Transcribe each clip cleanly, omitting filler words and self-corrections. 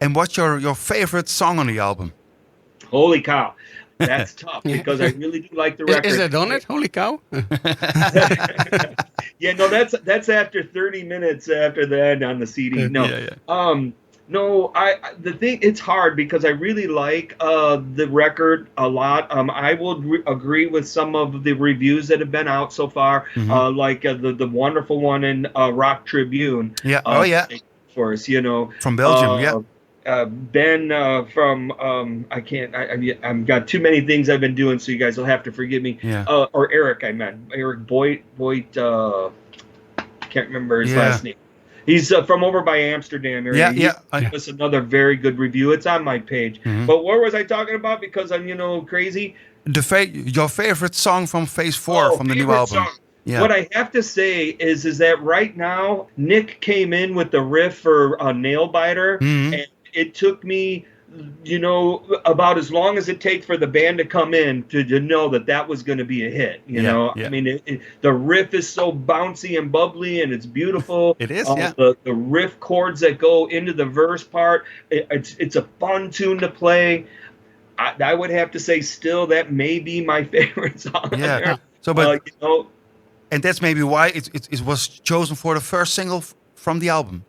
And what's your favorite song on the album? Holy cow. That's tough because I really do like the record. Is that on it? Holy cow. Yeah, no, that's after 30 minutes after the end on the CD. No. No, the thing, it's hard because I really like the record a lot. I will agree with some of the reviews that have been out so far, like the wonderful one in Rock Tribune. Yeah. For us, from Belgium. Ben from I've got too many things I've been doing, so you guys will have to forgive me. Yeah. Or Eric, I meant Eric Boyd. Can't remember his last name. He's from over by Amsterdam area. That's another very good review. It's on my page. But what was I talking about? Because I'm, crazy. Your favorite song from Phase 4 from the new album. Yeah. What I have to say is that right now Nick came in with the riff for Nail Biter, and it took me, about as long as it takes for the band to come in to know that was going to be a hit. You know, I mean, the riff is so bouncy and bubbly, and it's beautiful. It is. The riff chords that go into the verse part, it's a fun tune to play. I would have to say, still, that may be my favorite song. Yeah. So, but and that's maybe why it was chosen for the first single from the album.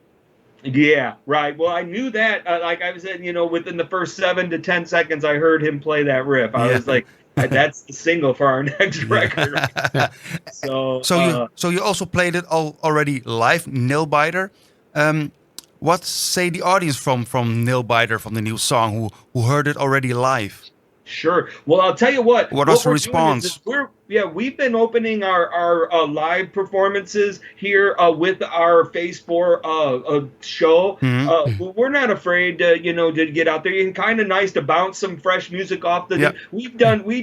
Yeah, right. Well, I knew that. Like I said, within the first 7 to 10 seconds, I heard him play that riff. I was like, "That's the single for our next record." So you also played it already live, Nail Biter. What say the audience from Nail Biter, from the new song, who heard it already live? Sure. Well, I'll tell you what. What was the response? We've been opening our live performances here with our Phase 4 show. We're not afraid to get out there. It's kind of nice to bounce some fresh music off the. We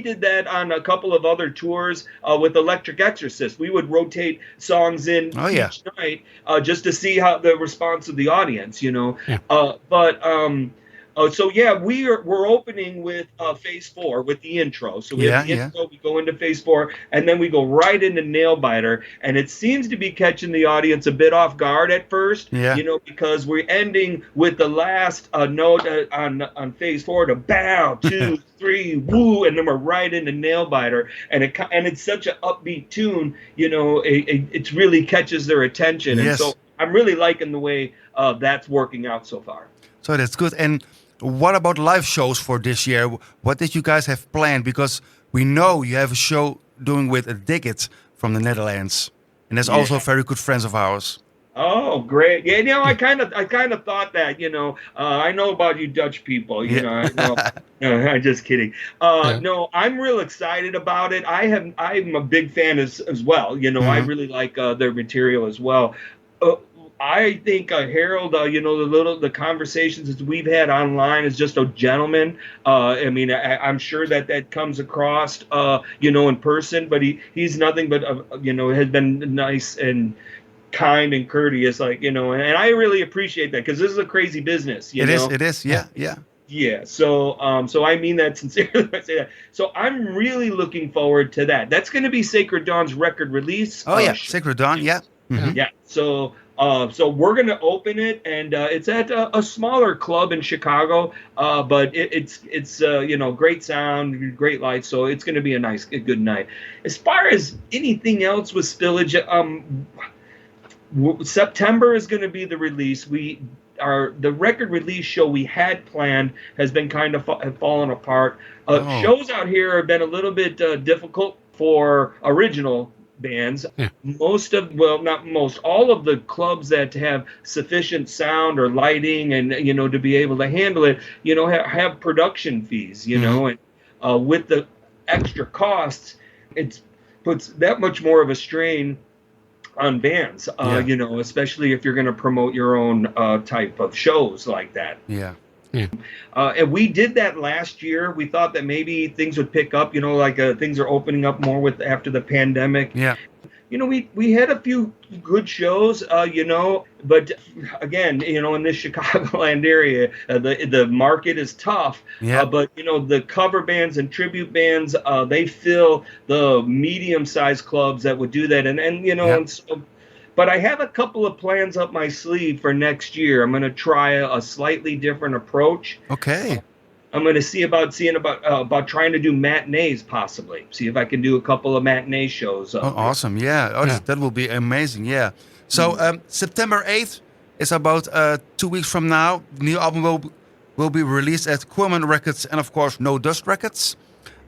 did that on a couple of other tours with Electric Exorcist. We would rotate songs in each night just to see how the response of the audience. We're opening with Phase 4 with the intro. So we have the intro, we go into Phase 4, and then we go right into Nail Biter. And it seems to be catching the audience a bit off guard at first, because we're ending with the last note on Phase 4 to bow, 2, 3, woo, and then we're right into Nail Biter. And it's such an upbeat tune, it really catches their attention. And so I'm really liking the way that's working out so far. So that's good. And what about live shows for this year? What did you guys have planned? Because we know you have a show doing with a Digit from the Netherlands, and that's also very good friends of ours. Oh, great! Yeah, I kind of thought that. I know about you Dutch people. I know. No, I'm just kidding. No, I'm real excited about it. I'm a big fan as well. I really like their material as well. I think Harold, the conversations that we've had online is just a gentleman. I'm sure that comes across, in person, but he's nothing but, has been nice and kind and courteous, and I really appreciate that because this is a crazy business. It is. Yeah. Yeah. So I mean that sincerely when I say that. So I'm really looking forward to that. That's going to be Sacred Dawn's record release. Sacred Dawn. Yeah. Mm-hmm. Yeah. So we're going to open it, and it's at a smaller club in Chicago, but it's great sound, great lights, so it's going to be a good night. As far as anything else with Spillage, September is going to be the release. The record release show we had planned has been kind of fallen apart. Shows out here have been a little bit difficult for original bands. All of the clubs that have sufficient sound or lighting and to be able to handle it, have production fees, and with the extra costs, it puts that much more of a strain on bands, especially if you're going to promote your own type of shows like that. And we did that last year. We thought that maybe things would pick up, things are opening up more after the pandemic. We had a few good shows, but again, in this Chicagoland area, the market is tough. But the cover bands and tribute bands, they fill the medium-sized clubs that would do that, and so But I have a couple of plans up my sleeve for next year. I'm going to try a slightly different approach. Okay. I'm going to see about trying to do matinees, possibly. See if I can do a couple of matinee shows. Oh, awesome. Yeah. Oh, that will be amazing. Yeah. So September 8th is about 2 weeks from now. The new album will be released at Quillman Records and, of course, No Dust Records.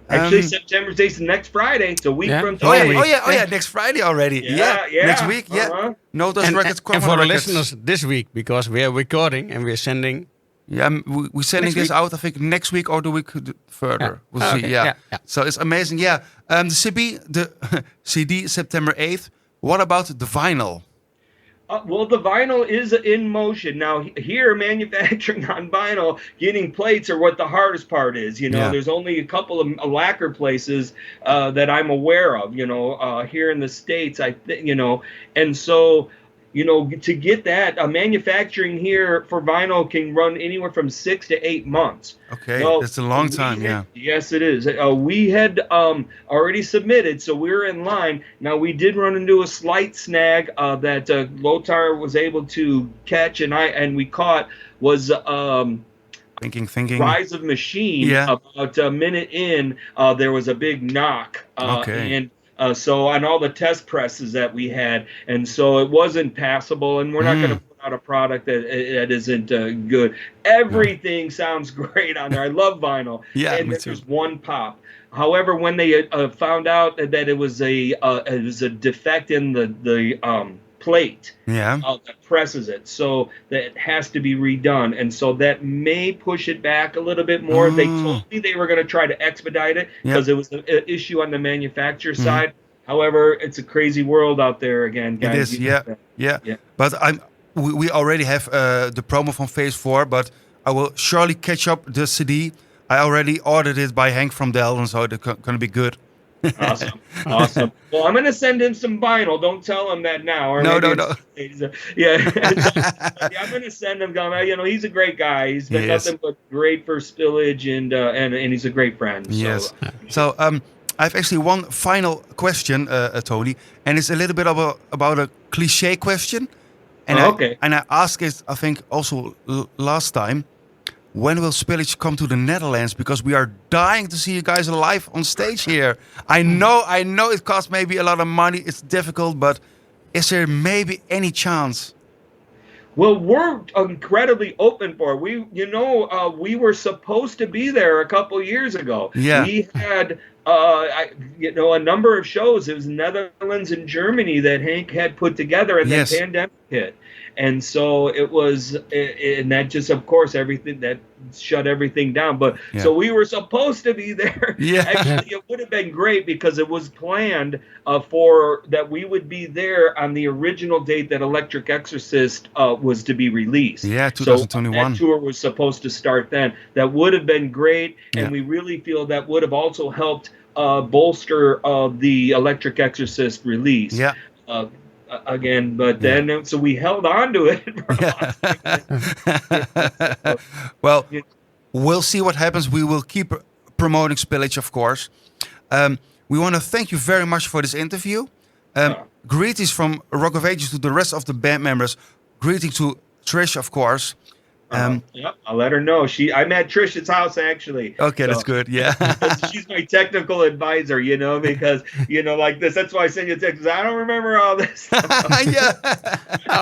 Actually, September 8th is next Friday. It's a week from today. Oh, yeah. Next Friday already. Yeah. Next week. Yeah. Uh-huh. No Dust Records, And Quillman for the Records. listeners this week, because we are recording and we're sending. Yeah, we're sending Next this week? out, I think, next week or the week further. Yeah. We'll Oh, see. okay. Yeah. Yeah. So it's amazing. Yeah. The CD September 8th. What about the vinyl? Well, the vinyl is in motion now. Here, manufacturing on vinyl, getting plates are what the hardest part is. There's only a couple of lacquer places that I'm aware of. Here in the States, and so. To get that, manufacturing here for vinyl can run anywhere from 6 to 8 months. Okay, that's a long time, yeah. Yes, it is. We had already submitted, so we're in line. Now, we did run into a slight snag that Lothar was able to catch, and we caught was thinking. Rise of Machine. Yeah. About a minute in, there was a big knock. Okay. And so on all the test presses that we had, and so it wasn't passable, and we're not going to put out a product that isn't good. Everything sounds great on there. I love vinyl. Yeah, and me there's too. one pop. However, when they found out that it was a defect in the plate that presses it, so that has to be redone, and so that may push it back a little bit more. They told me they were going to try to expedite it because it was an issue on the manufacturer side. However, it's a crazy world out there again, guys. It is, yeah. But we already have the promo from Phase 4, but I will surely catch up the CD. I already ordered it by Hank from Deel, and so it's going to be good. Awesome. Well, I'm going to send him some vinyl. Don't tell him that now. Or No. Yeah. I'm going to send him. He's a great guy. He's been nothing but great for Spillage, and he's a great friend. So. Yes. So I have actually one final question, Tony, and it's a little bit about a cliche question. And okay. I asked it, I think, also last time. When will Spillage come to the Netherlands? Because we are dying to see you guys live on stage here. I know it costs maybe a lot of money. It's difficult, but is there maybe any chance? Well, we're incredibly open for it. We were supposed to be there a couple years ago. Yeah. We had a number of shows. It was Netherlands and Germany that Hank had put together, and then pandemic hit. And so it was, and that just, of course, everything that shut everything down. But so we were supposed to be there. Yeah. Actually, it would have been great because it was planned for that we would be there on the original date that Electric Exorcist was to be released. Yeah, 2021. So that tour was supposed to start then. That would have been great, and we really feel that would have also helped bolster the Electric Exorcist release. Yeah. Again, but then so we held on to it. Well, we'll see what happens. We will keep promoting Spillage, of course. We want to thank you very much for this interview. Greetings from Rock of Ages to the rest of the band members. Greetings to Trish, of course. I'll let her know. I'm at Trish's house, actually. Okay, that's good. Yeah. She's my technical advisor, because, like this. That's why I send you a text, because I don't remember all this stuff. Yeah.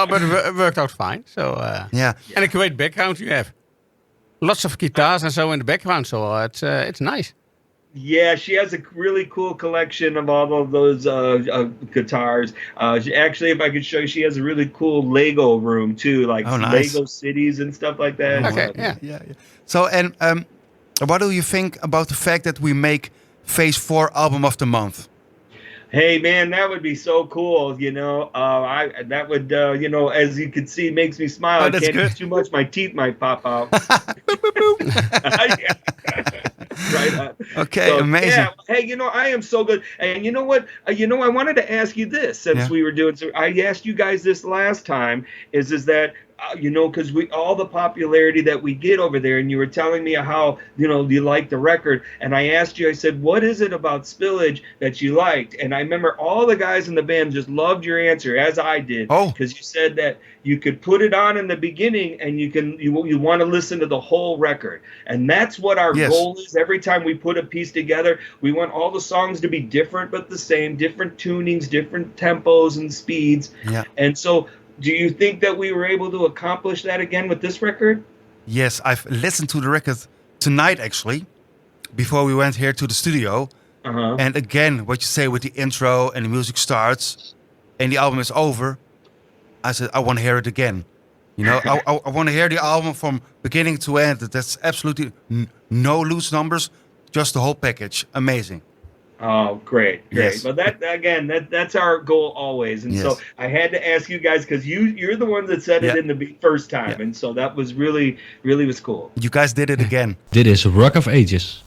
But it worked out fine. So and a great background you have. Lots of guitars and so in the background, so it's nice. Yeah, she has a really cool collection of all of those guitars. Actually, if I could show you, she has a really cool Lego room too, like nice. Lego cities and stuff like that. Okay, yeah. So, and what do you think about the fact that we make Phase 4 Album of the Month? Hey man, that would be so cool. That would as you can see, makes me smile. I can't eat too much; my teeth might pop out. Right. Okay, so, amazing. Yeah. Hey, I am so good. And you know what? I wanted to ask you this since we were doing. So I asked you guys this last time. Is that because all the popularity that we get over there, and you were telling me how, you liked the record, and I asked you, I said, what is it about Spillage that you liked? And I remember all the guys in the band just loved your answer, as I did, because you said that you could put it on in the beginning, and you want to listen to the whole record, and that's what our goal is. Every time we put a piece together, we want all the songs to be different but the same, different tunings, different tempos and speeds, and so. Do you think that we were able to accomplish that again with this record? Yes, I've listened to the record tonight, actually, before we went here to the studio. And again, what you say with the intro and the music starts and the album is over, I said, I want to hear it again. I want to hear the album from beginning to end. That's absolutely no loose numbers, just the whole package. Amazing. Oh, great. Yes. But that's our goal always. And so I had to ask you guys, because you're the ones that said it in the first time. And so that was really, really was cool. You guys did it again. Dit is Rock of Ages.